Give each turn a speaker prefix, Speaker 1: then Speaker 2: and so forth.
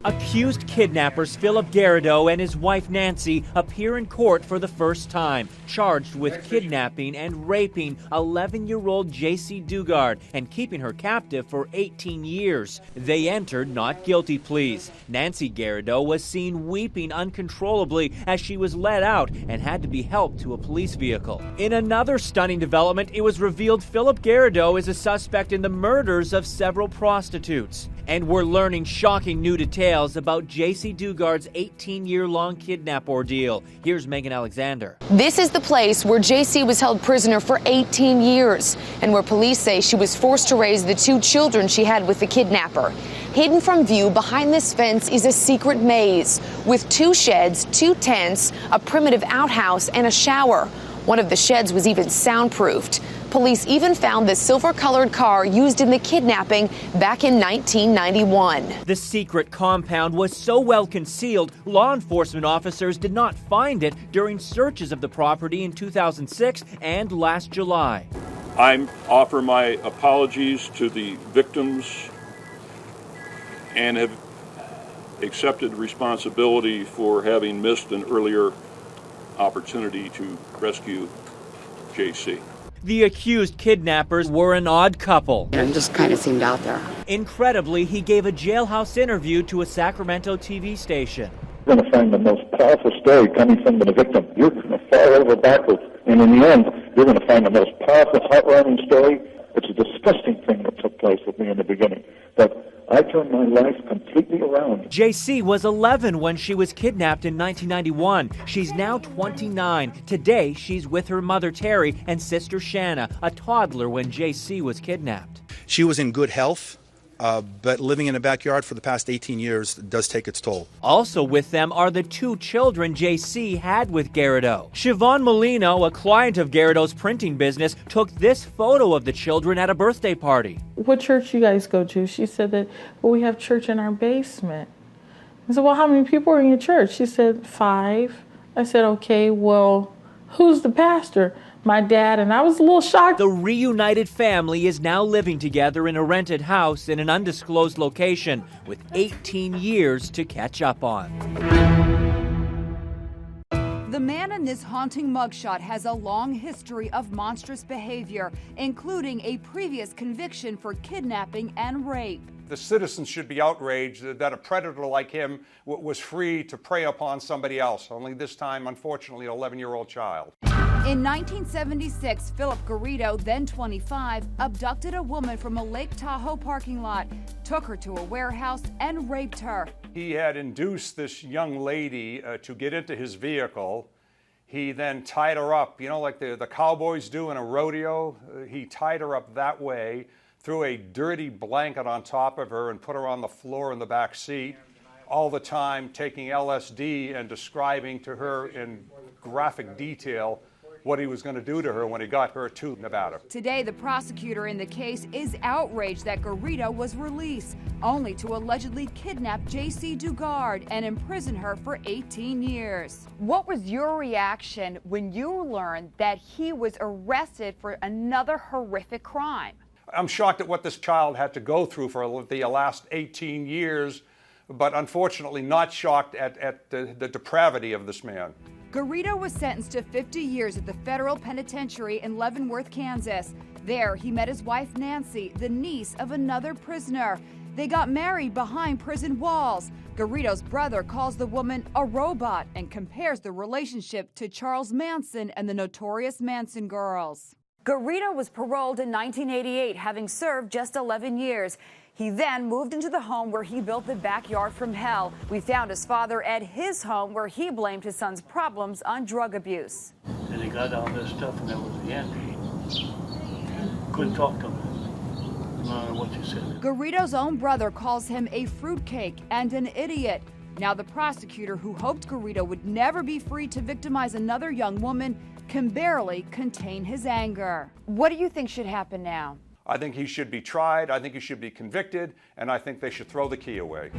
Speaker 1: Accused kidnappers Phillip Garrido and his wife Nancy appear in court for the first time, charged with kidnapping and raping 11-year-old Jaycee Dugard and keeping her captive for 18 years. They entered not guilty pleas. Nancy Garrido was seen weeping uncontrollably as she was let out and had to be helped to a police vehicle. In another stunning development, it was revealed Phillip Garrido is a suspect in the murders of several prostitutes. And we're learning shocking new details about Jaycee Dugard's 18-year-long kidnap ordeal. Here's Megan Alexander.
Speaker 2: This is the place where Jaycee was held prisoner for 18 years and where police say she was forced to raise the 2 children she had with the kidnapper. Hidden from view behind this fence is a secret maze with 2 sheds, 2 tents, a primitive outhouse, and a shower. One of the sheds was even soundproofed. Police even found the silver-colored car used in the kidnapping back in 1991.
Speaker 1: The secret compound was so well concealed, law enforcement officers did not find it during searches of the property in 2006 and last July.
Speaker 3: I offer my apologies to the victims and have accepted responsibility for having missed an earlier opportunity to rescue Jaycee.
Speaker 1: The accused kidnappers were an odd couple.
Speaker 4: It just kind of seemed out there.
Speaker 1: Incredibly, he gave a jailhouse interview to a Sacramento TV station.
Speaker 5: You're going to find the most powerful story coming from the victim. You're going to fall over backwards, and in the end, you're going to find the most powerful, heart-warming story. It's a disgusting thing that took place with me in the beginning, but I turned my life completely around.
Speaker 1: Jaycee was 11 when she was kidnapped in 1991. She's now 29. Today, she's with her mother, Terry, and sister, Shanna, a toddler when Jaycee was kidnapped.
Speaker 6: She was in good health, but living in a backyard for the past 18 years does take its toll.
Speaker 1: Also with them are the 2 children Jaycee had with Garrido. Siobhan Molino, a client of Garrido's printing business, took this photo of the children at a birthday party.
Speaker 7: What church you guys go to? She said that, well, we have church in our basement. I said, well, how many people are in your church? She said, 5. I said, okay, well, who's the pastor? My dad, and I was a little shocked.
Speaker 1: The reunited family is now living together in a rented house in an undisclosed location with 18 years to catch up on.
Speaker 8: The man in this haunting mugshot has a long history of monstrous behavior, including a previous conviction for kidnapping and rape.
Speaker 9: The citizens should be outraged that a predator like him was free to prey upon somebody else, only this time, unfortunately, an 11-year-old child.
Speaker 8: In 1976, Phillip Garrido, then 25, abducted a woman from a Lake Tahoe parking lot, took her to a warehouse, and raped her.
Speaker 9: He had induced this young lady to get into his vehicle. He then tied her up, you know, like the cowboys do in a rodeo. He tied her up that way, threw a dirty blanket on top of her, and put her on the floor in the back seat, all the time taking LSD and describing to her in graphic detail what he was going to do to her when he got her to Nevada.
Speaker 8: Today, the prosecutor in the case is outraged that Garrido was released, only to allegedly kidnap Jaycee Dugard and imprison her for 18 years. What was your reaction when you learned that he was arrested for another horrific crime?
Speaker 9: I'm shocked at what this child had to go through for the last 18 years, but unfortunately not shocked at the depravity of this man.
Speaker 8: Garrido was sentenced to 50 years at the federal penitentiary in Leavenworth, Kansas. There, he met his wife, Nancy, the niece of another prisoner. They got married behind prison walls. Garrido's brother calls the woman a robot and compares the relationship to Charles Manson and the notorious Manson girls. Garrido was paroled in 1988, having served just 11 years. He then moved into the home where he built the backyard from hell. We found his father at his home where he blamed his son's problems on drug abuse.
Speaker 10: And he got all this stuff and that was the end. Couldn't talk to him, no matter what you said.
Speaker 8: Garrido's own brother calls him a fruitcake and an idiot. Now the prosecutor, who hoped Garrido would never be free to victimize another young woman, can barely contain his anger. What do you think should happen now?
Speaker 9: I think he should be tried, I think he should be convicted, and I think they should throw the key away.